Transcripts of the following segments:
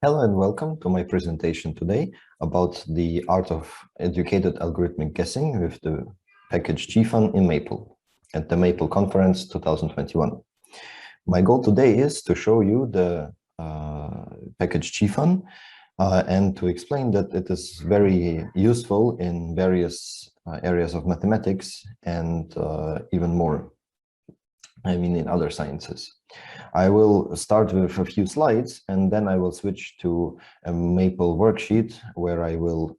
Hello and welcome to my presentation today about the art of educated algorithmic guessing with the package GFun in Maple at the Maple Conference 2021. My goal today is to show you the package GFun and to explain that it is very useful in various areas of mathematics and even more, in other sciences. I will start with a few slides and then I will switch to a Maple worksheet where I will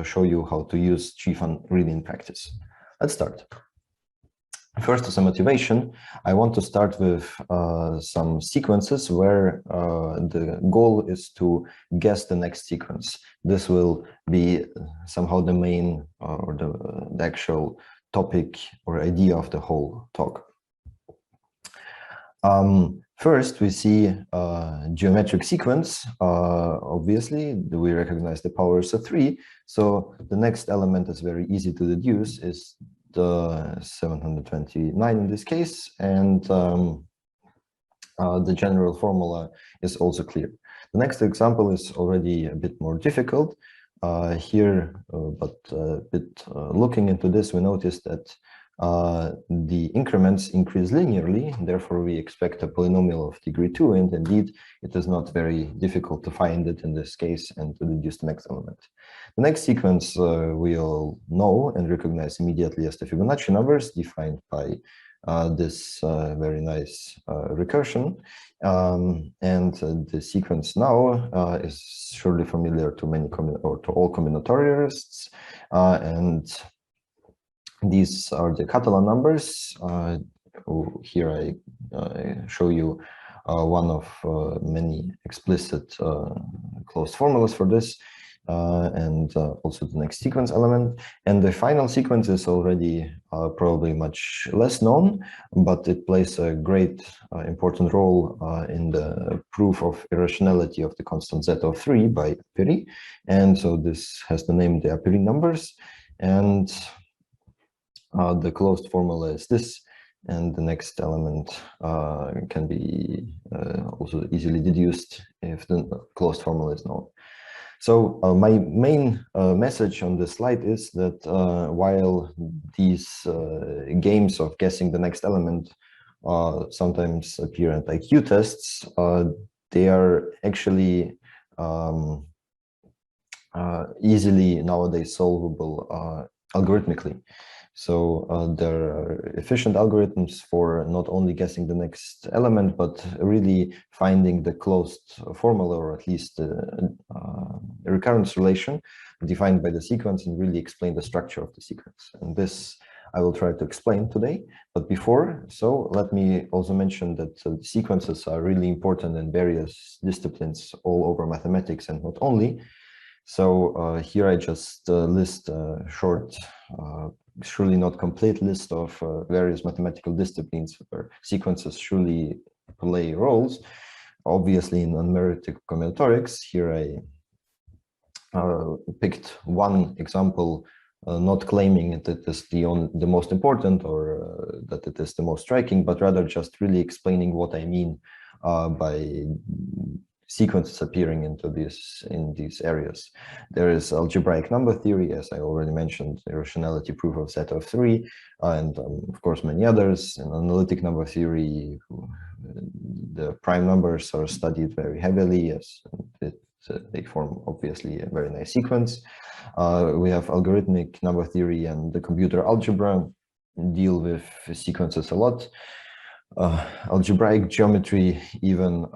show you how to use GFun really in practice. Let's start. First, as a motivation, I want to start with some sequences where the goal is to guess the next sequence. This will be somehow the main or the actual topic or idea of the whole talk. First, we see a geometric sequence. Obviously, we recognize the powers of 3. So the next element is very easy to deduce, is the 729 in this case. And the general formula is also clear. The next example is already a bit more difficult. Looking into this, we notice that the increments increase linearly, therefore we expect a polynomial of degree 2, and indeed it is not very difficult to find it in this case and to deduce the next element. The next sequence we all know and recognize immediately as the Fibonacci numbers, defined by this very nice recursion, and the sequence now is surely familiar to many to all combinatorialists, and these are the Catalan numbers. Here I show you one of many explicit closed formulas for this, and also the next sequence element. And the final sequence is already probably much less known, but it plays a great important role in the proof of irrationality of the constant z of 3 by Apéry. And so this has the name the Apéry numbers. And the closed formula is this, and the next element can be also easily deduced if the closed formula is known. So my main message on this slide is that while these games of guessing the next element sometimes appear at IQ tests, they are actually easily nowadays solvable algorithmically. So there are efficient algorithms for not only guessing the next element, but really finding the closed formula, or at least a recurrence relation defined by the sequence, and really explain the structure of the sequence. And this I will try to explain today. But before, so let me also mention that sequences are really important in various disciplines all over mathematics and not only. So here I just list a short, surely not complete list of various mathematical disciplines where sequences surely play roles. Obviously, in analytic combinatorics, here I picked one example, not claiming that it is the most important or that it is the most striking, but rather just really explaining what I mean by sequences appearing in these areas. There is algebraic number theory, as I already mentioned, irrationality proof of set of 3, and of course many others. In analytic number theory, the prime numbers are studied very heavily, as they form obviously a very nice sequence. We have algorithmic number theory, and the computer algebra deal with sequences a lot. Algebraic geometry even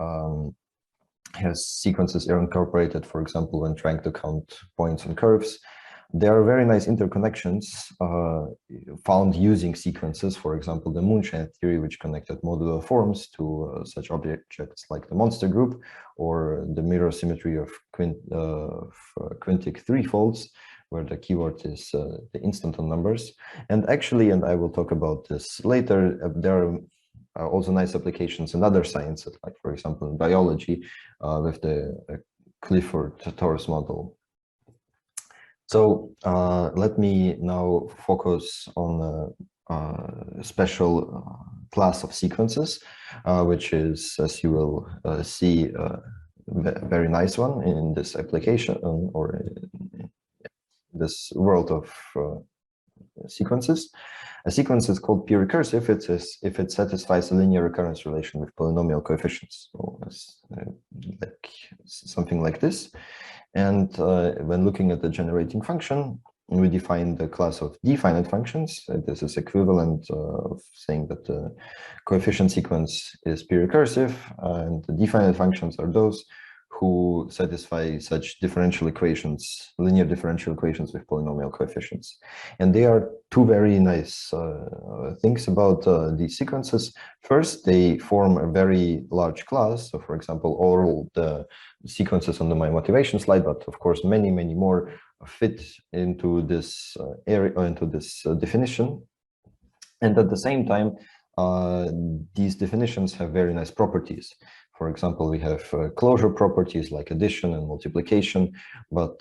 has sequences incorporated, for example, when trying to count points on curves. There are very nice interconnections found using sequences, for example, the moonshine theory, which connected modular forms to such objects like the monster group, or the mirror symmetry of quintic threefolds, where the keyword is the instanton numbers. And actually, and I will talk about this later, there are also nice applications in other sciences, like for example in biology with the Clifford-Torres model. So let me now focus on a special class of sequences, which is, as you will see, very nice one in this application or in this world of sequences. A sequence is called p-recursive if it satisfies a linear recurrence relation with polynomial coefficients, so like something like this. And when looking at the generating function, we define the class of definite functions. This is equivalent of saying that the coefficient sequence is p-recursive, and the definite functions are those who satisfy such differential equations, linear differential equations with polynomial coefficients. And there are two very nice things about these sequences. First, they form a very large class. So, for example, all the sequences on my motivation slide, but of course, many more fit into this area, into this definition. And at the same time, these definitions have very nice properties. For example, we have closure properties like addition and multiplication, but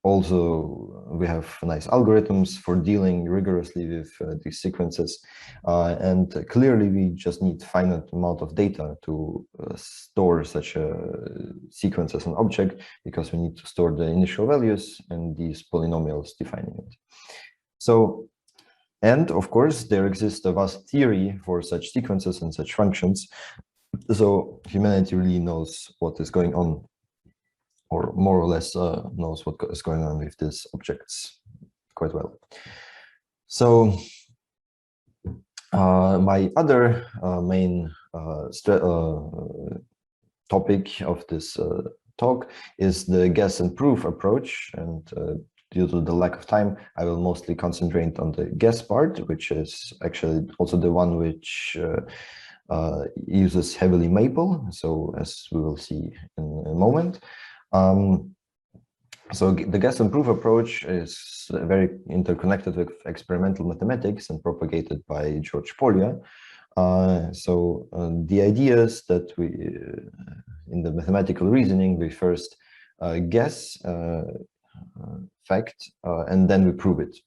also we have nice algorithms for dealing rigorously with these sequences. And clearly, we just need finite amount of data to store such a sequence as an object, because we need to store the initial values and these polynomials defining it. So, and of course, there exists a vast theory for such sequences and such functions. So humanity really knows what is going on, or more or less knows what is going on with these objects quite well. So my other main topic of this talk is the guess and proof approach, and due to the lack of time, I will mostly concentrate on the guess part, which is actually also the one which uses heavily Maple, so as we will see in a moment. So the guess and proof approach is very interconnected with experimental mathematics and propagated by George Pólya. So the idea is that we, in the mathematical reasoning, we first guess fact and then we prove it.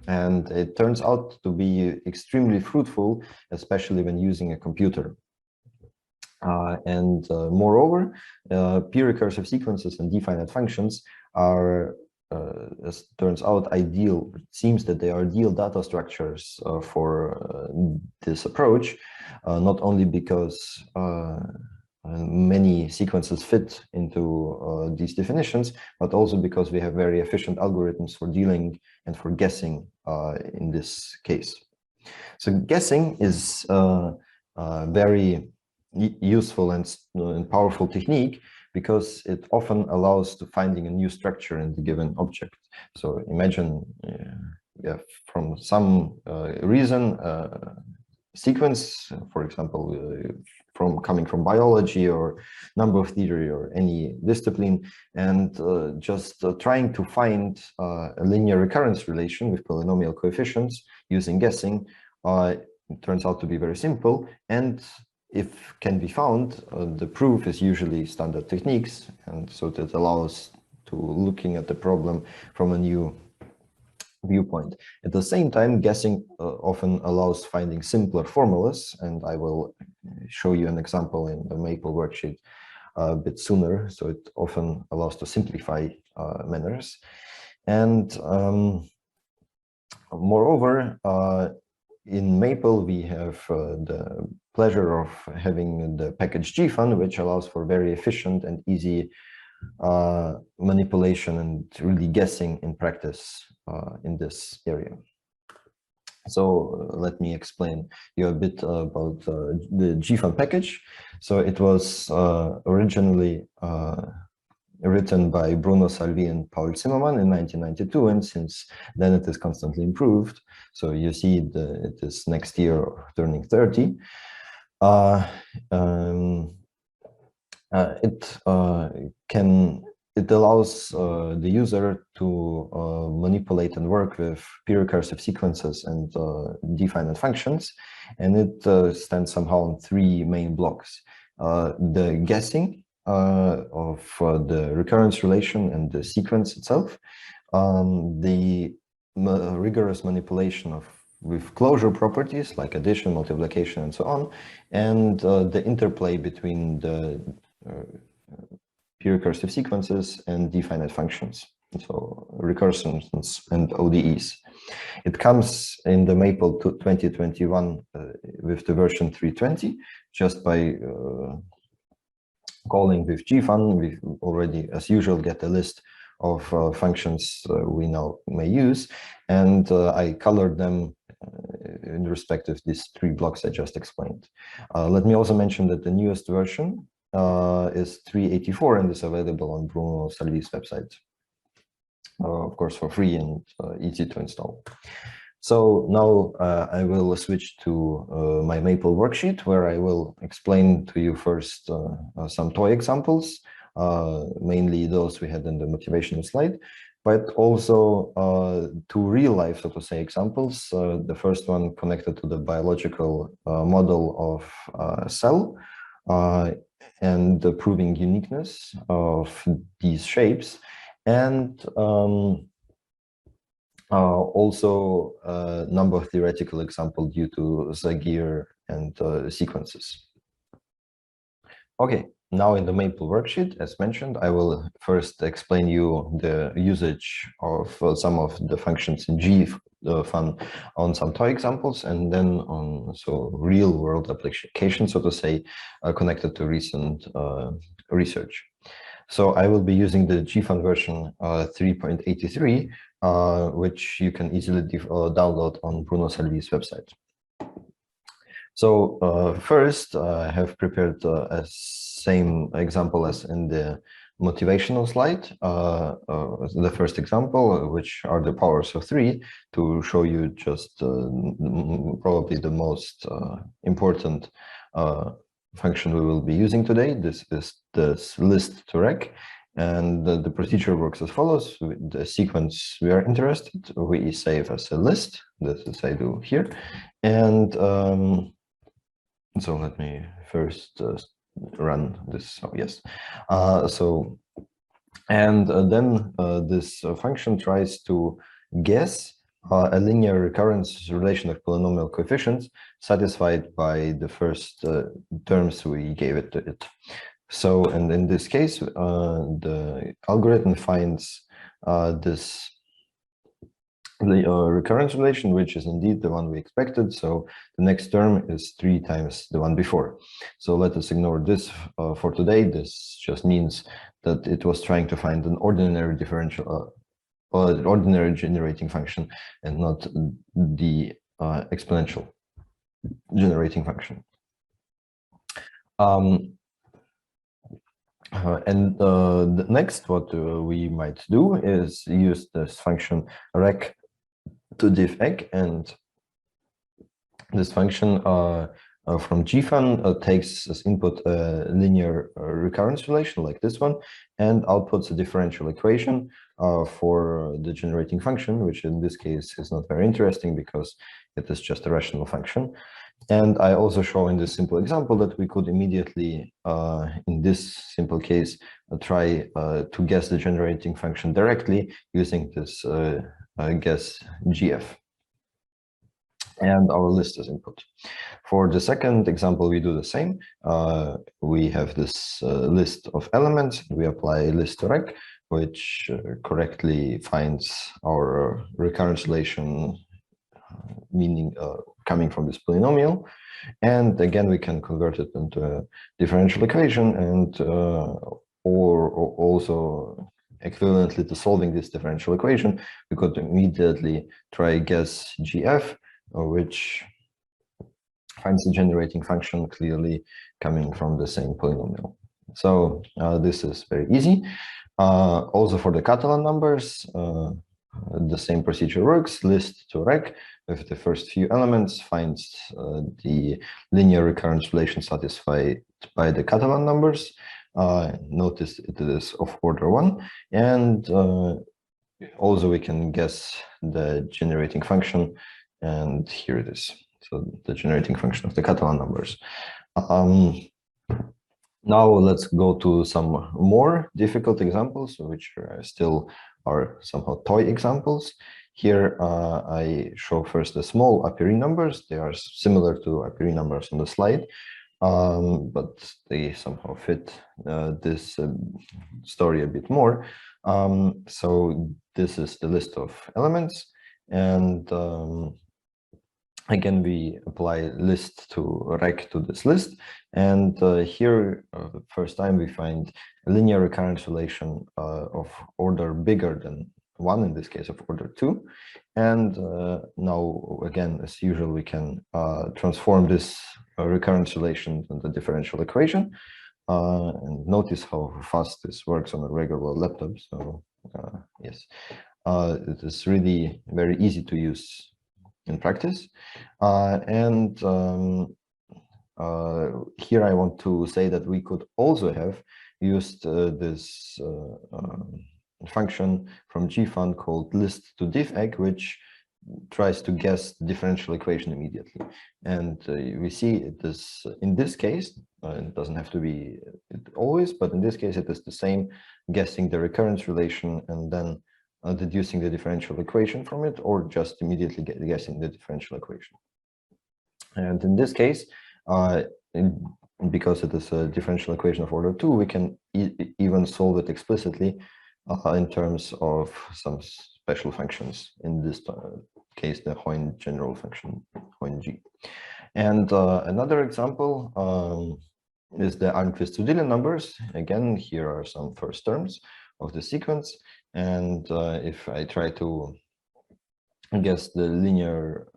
And it turns out to be extremely fruitful, especially when using a computer. Moreover, p-recursive sequences and definite functions are, as turns out, ideal. It seems that they are ideal data structures for this approach, not only because many sequences fit into these definitions, but also because we have very efficient algorithms for dealing and for guessing in this case. So guessing is a very useful and powerful technique, because it often allows to finding a new structure in the given object. So imagine from some reason sequence, for example, coming from biology or number theory or any discipline, and just trying to find a linear recurrence relation with polynomial coefficients using guessing, it turns out to be very simple. And if can be found, the proof is usually standard techniques, and so that allows to looking at the problem from a new viewpoint. At the same time, guessing often allows finding simpler formulas, and I will show you an example in the Maple worksheet a bit sooner. So it often allows to simplify manners. And moreover, in Maple, we have the pleasure of having the package GFun, which allows for very efficient and easy manipulation and really guessing in practice in this area. So let me explain you a bit about the GFun package. So it was originally written by Bruno Salvi and Paul Zimmermann in 1992, and since then it is constantly improved. So you see it is next year turning 30. It allows the user to manipulate and work with p-recursive sequences and definite functions, and it stands somehow on three main blocks: the guessing of the recurrence relation and the sequence itself, the rigorous manipulation with closure properties like addition, multiplication, and so on, and the interplay between the p-recursive sequences, and d-finite functions. So recursions and ODEs. It comes in the Maple 2021 with the version 320, just by calling with gfun. We already, as usual, get a list of functions we now may use, and I colored them in respect of these 3 blocks I just explained. Let me also mention that the newest version is 384 and is available on Bruno Salvi's website. Of course, for free and easy to install. So now I will switch to my Maple worksheet, where I will explain to you first some toy examples, mainly those we had in the motivational slide, but also 2 real-life, so to say, examples. The first one connected to the biological model of a cell and proving uniqueness of these shapes, and also a number of theoretical examples due to Zagier and sequences. Okay, now in the Maple worksheet, as mentioned, I will first explain you the usage of some of the functions in gfun on some toy examples, and then on real-world applications, so to say, connected to recent research. So I will be using the gfun version 3.83, which you can easily download on Bruno Salvi's website. So first, I have prepared a same example as in the motivational slide, the first example, which are the powers of 3, to show you just probably the most important function we will be using today. This is this list to rec, and the procedure works as follows. The sequence we are interested, we save as a list. This is I do here, and so let me first run this. Oh, yes. Then this function tries to guess a linear recurrence relation of polynomial coefficients satisfied by the first terms we gave it to it. So, and in this case, the algorithm finds this recurrence relation, which is indeed the one we expected. So the next term is 3 times the one before. So let us ignore this for today. This just means that it was trying to find an ordinary differential, ordinary generating function, and not the exponential generating function. The next, what we might do is use this function rec to diff egg, and this function from gfun takes as input a linear recurrence relation like this one, and outputs a differential equation for the generating function, which in this case is not very interesting because it is just a rational function. And I also show in this simple example that we could immediately, in this simple case, try to guess the generating function directly using this guess gf and our list as input. For the second example, we do the same. We have this list of elements. We apply list to rec, which correctly finds our recurrence relation, meaning coming from this polynomial. And again, we can convert it into a differential equation, and or also equivalently to solving this differential equation, we could immediately try guess gf, which finds the generating function clearly coming from the same polynomial. So this is very easy. Also for the Catalan numbers, the same procedure works. List to rec with the first few elements finds the linear recurrence relation satisfied by the Catalan numbers. Notice it is of order 1, and also we can guess the generating function, and here it is. So the generating function of the Catalan numbers. Now let's go to some more difficult examples, which still are somehow toy examples. Here I show first the small a priori numbers. They are similar to a priori numbers on the slide. but they somehow fit this story a bit more. So this is the list of elements, and again, we apply list to rec to this list, and here, first time we find a linear recurrence relation of order bigger than 1, in this case of order 2. And now, again, as usual, we can transform this recurrence relation into the differential equation. And notice how fast this works on a regular laptop. So yes, it is really very easy to use in practice. Here I want to say that we could also have used this function from GFUN called list to diff_eg, which tries to guess the differential equation immediately. And we see it is, in this case, it doesn't have to be always, but in this case it is the same, guessing the recurrence relation and then deducing the differential equation from it, or just immediately guessing the differential equation. And in this case, because it is a differential equation of order 2, we can even solve it explicitly in terms of some special functions, in this case, the Hoyne general function, Hoyne G. And another example is the Algorithmic numbers. Again, here are some first terms of the sequence. And if I try to guess the linear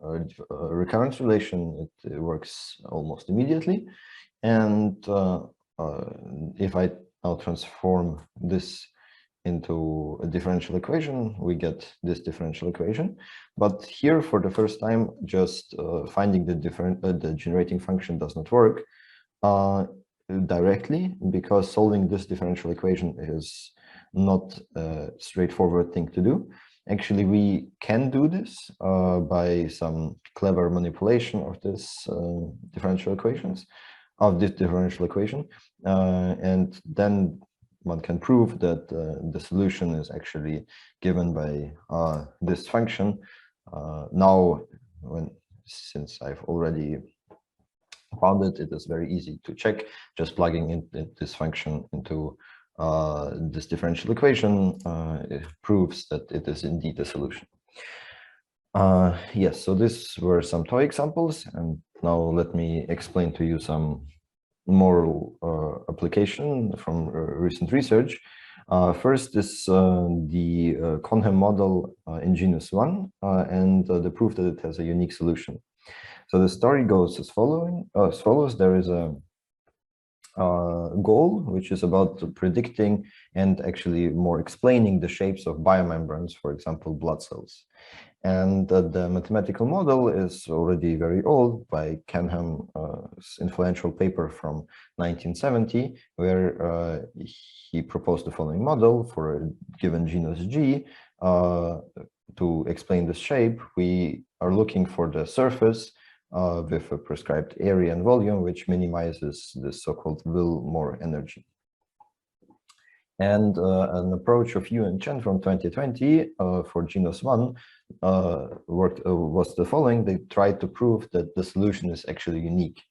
recurrence relation, it works almost immediately. And if I now transform this into a differential equation, we get this differential equation. But here, for the first time, just finding the generating function does not work directly, because solving this differential equation is not a straightforward thing to do. Actually, we can do this by some clever manipulation of this differential equation, and then one can prove that the solution is actually given by this function. Now, since I've already found it, it is very easy to check. Just plugging in this function into this differential equation, it proves that it is indeed a solution. Yes, so these were some toy examples, and now let me explain to you some more application from recent research. First is the Conhem model in genus 1 and the proof that it has a unique solution. So the story goes as follows. There is a goal, which is about predicting and actually more explaining the shapes of biomembranes, for example, blood cells. And the mathematical model is already very old, by Canham's influential paper from 1970, where he proposed the following model for a given genus G. To explain this shape, we are looking for the surface with a prescribed area and volume, which minimizes this so-called Will-Moore energy. And an approach of Yu and Chen from 2020 for genus 1 was the following. They tried to prove that the solution is actually unique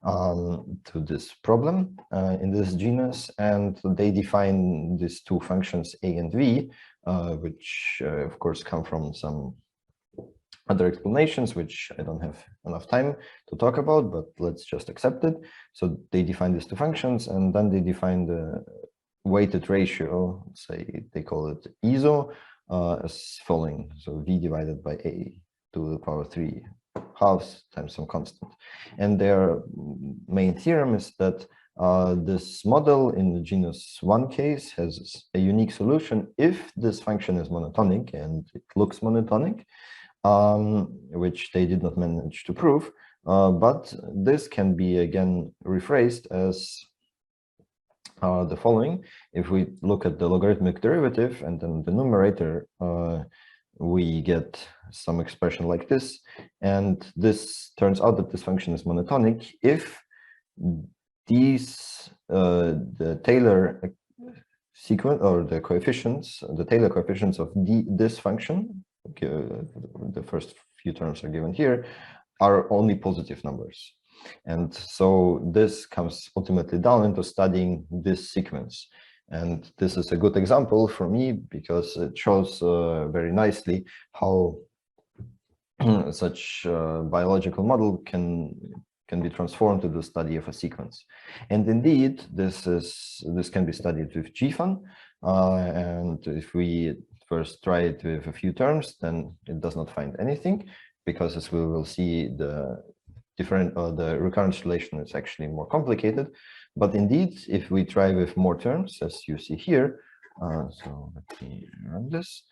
to this problem in this genus, and they define these two functions A and V, which of course come from some other explanations, which I don't have enough time to talk about, but let's just accept it. So they define these two functions, and then they define the weighted ratio, say they call it ISO, as following. So V divided by A to the power 3 halves times some constant. And their main theorem is that this model in the genus 1 case has a unique solution if this function is monotonic, and it looks monotonic, which they did not manage to prove. But this can be again rephrased as the following. If we look at the logarithmic derivative and then the numerator, we get some expression like this, and this turns out that this function is monotonic if these the Taylor sequence, or the coefficients, the Taylor coefficients of this function, the first few terms are given here, are only positive numbers. And so this comes ultimately down into studying this sequence. And this is a good example for me because it shows very nicely how such biological model can be transformed to the study of a sequence. And indeed, this can be studied with GFAN. And if we first try it with a few terms, then it does not find anything, because as we will see, the recurrence relation is actually more complicated. But indeed, if we try with more terms, as you see here, so let me run this.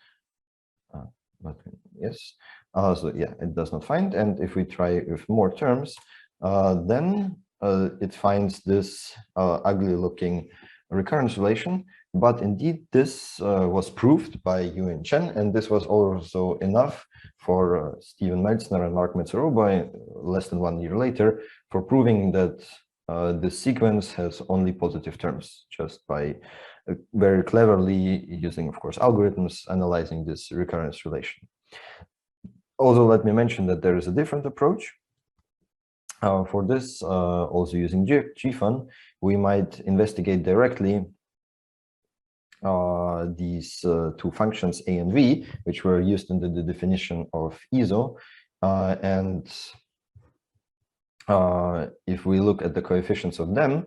Yes. So yeah, it does not find. And if we try with more terms, then it finds this ugly-looking recurrence relation. But indeed, this was proved by Yu and Chen, and this was also enough for Steven Meltzner and Mark Metzeroba less than 1 year later for proving that this sequence has only positive terms, just by very cleverly using, of course, algorithms analyzing this recurrence relation. Also, let me mention that there is a different approach. For this, also using GFAN, we might investigate directly these two functions A and V, which were used in the definition of ISO. And if we look at the coefficients of them,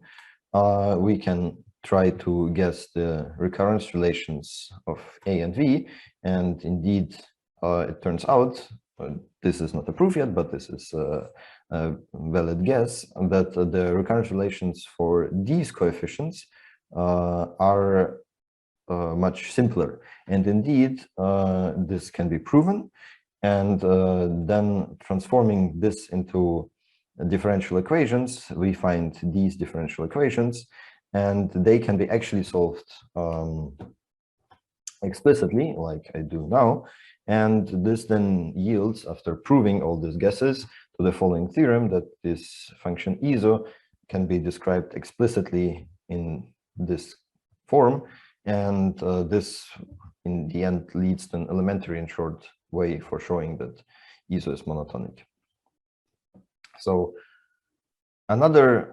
we can try to guess the recurrence relations of A and V. And indeed, it turns out, this is not a proof yet, but this is a valid guess, that the recurrence relations for these coefficients are much simpler. And indeed, this can be proven. And then transforming this into differential equations, we find these differential equations, and they can be actually solved explicitly, like I do now. And this then yields, after proving all these guesses, to the following theorem, that this function ISO can be described explicitly in this form. And this, in the end, leads to an elementary and short way for showing that ISO is monotonic. So another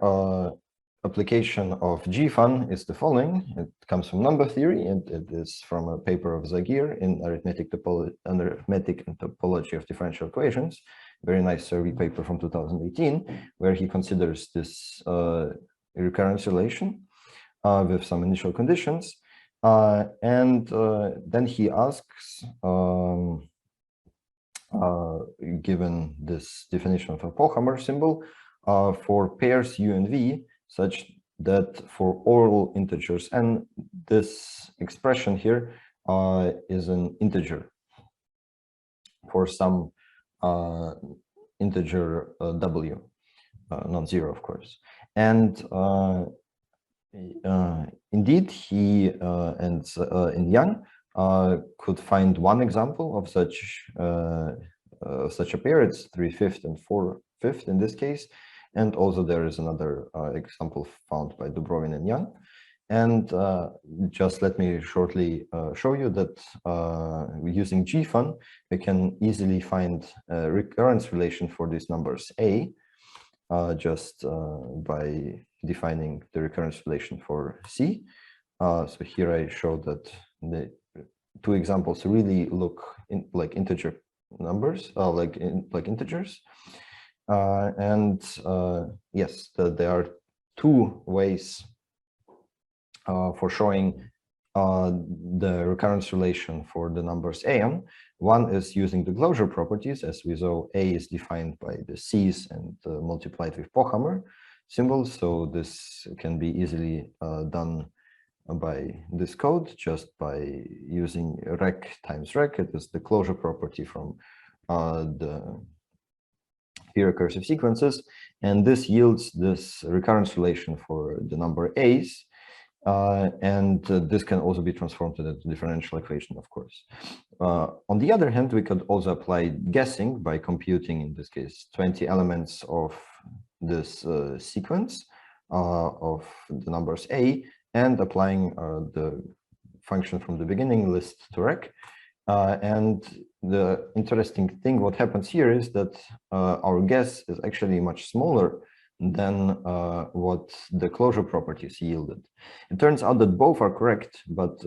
application of GFAN is the following. It comes from number theory, and it is from a paper of Zagir in Arithmetic and Topology of Differential Equations. Very nice survey paper from 2018, where he considers this recurrence relation with some initial conditions. And then he asks, given this definition of a Pohammer symbol, for pairs U and V, such that for all integers, and this expression here is an integer for some integer W, non-zero, of course. And indeed, he and Yang could find one example of such a pair. It's 3/5 and 4/5 in this case. And also there is another example found by Dubrovin and Yang. And just let me shortly show you that using GFAN, we can easily find a recurrence relation for these numbers A, just by defining the recurrence relation for C. So here I show that the two examples really look like integer numbers, like integers. And yes, there are two ways for showing the recurrence relation for the numbers AM. One is using the closure properties. As we saw, A is defined by the C's and multiplied with Pohammer symbols. So this can be easily done by this code, just by using rec times rec. It is the closure property from the recursive sequences, and this yields this recurrence relation for the number A's, and this can also be transformed to the differential equation, of course. On the other hand, we could also apply guessing by computing, in this case, 20 elements of this sequence of the numbers A, and applying the function from the beginning, list to rec. And the interesting thing, what happens here is that our guess is actually much smaller than what the closure properties yielded. It turns out that both are correct, but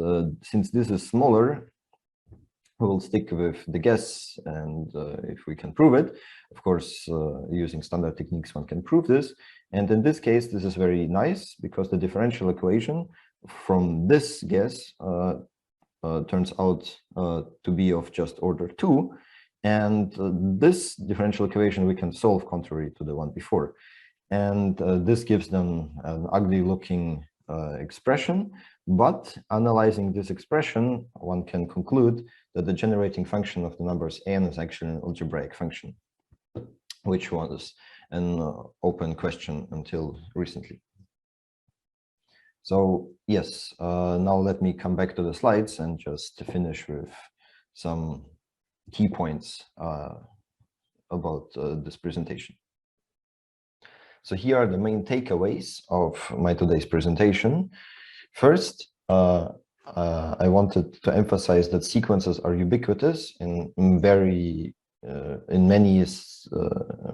since this is smaller, we will stick with the guess, and if we can prove it, of course, using standard techniques, one can prove this. And in this case, this is very nice because the differential equation from this guess turns out to be of just order 2. And this differential equation we can solve contrary to the one before. And this gives them an ugly looking expression, but analyzing this expression, one can conclude that the generating function of the numbers n is actually an algebraic function, which was an open question until recently. So yes, now let me come back to the slides and just finish with some key points about this presentation. So here are the main takeaways of my today's presentation. First, I wanted to emphasize that sequences are ubiquitous in many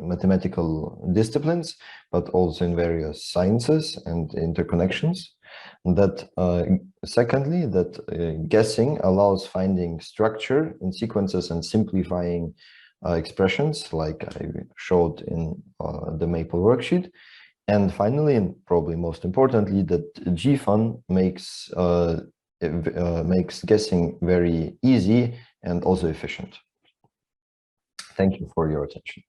mathematical disciplines, but also in various sciences and interconnections. That secondly, that guessing allows finding structure in sequences and simplifying expressions, like I showed in the Maple worksheet. And finally, and probably most importantly, that GFUN makes guessing very easy and also efficient. Thank you for your attention.